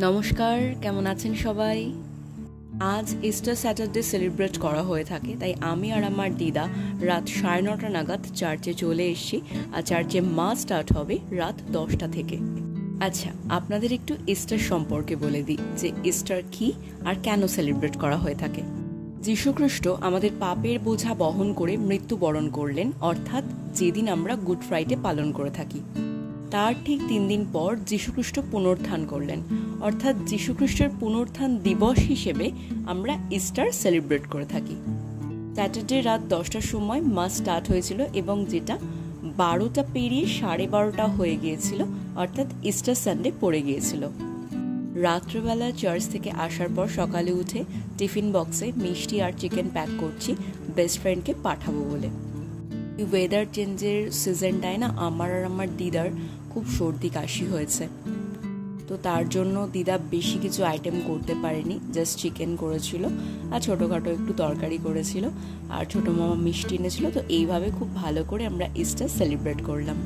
নমস্কার, কেমন আছেন সবাই? আজ ইস্টার স্যাটারডে সেলিব্রেট করা হয়ে থাকে, তাই আমি আর আমার দিদা রাত 9:30 নাগাদ চার্চে চলে এসেছি। আর চার্চে মাস স্টার্ট হবে রাত 10টা থেকে। আচ্ছা, আপনাদের একটু ইস্টার সম্পর্কে বলে দিই যে ইস্টার কি আর কেন সেলিব্রেট করা হয়ে থাকে। যীশুখ্রিস্ট আমাদের পাপের বোঝা বহন করে মৃত্যুবরণ করলেন, অর্থাৎ যেদিন আমরা গুড ফ্রাইডে পালন করে থাকি। তার ঠিক 3 দিন পর যীশুখ্রিস্ট পুনরুত্থান করলেন, অর্থাৎ যীশুখ্রিস্টের পুনরুত্থান দিবস হিসেবে আমরা ইস্টার সেলিব্রেট করে থাকি। স্যাটারডে রাত 10টার সময় মাস স্টার্ট হয়েছিল এবং যেটা 12টা পেরিয়ে 12:30 হয়ে গিয়েছিল, অর্থাৎ ইস্টার সানডে পড়ে গিয়েছিল। রাত্রেবেলা চার্চ থেকে আসার পর সকালে উঠে টিফিন বক্সে মিষ্টি আর চিকেন প্যাক করছি বেস্ট ফ্রেন্ডকে পাঠাবো বলে। ওয়েদার চেঞ্জের সিজনটায় না আমার আর আমার দিদার খুব সর্দি কাশি হয়েছে, তো তার জন্য দিদা বেশি কিছু আইটেম করতে পারেনি, জাস্ট চিকেন করেছিল আর ছোটোখাটো একটু তরকারি করেছিল আর ছোটো মামা মিষ্টি এনেছিল। তো এইভাবে খুব ভালো করে আমরা ইস্টার সেলিব্রেট করলাম।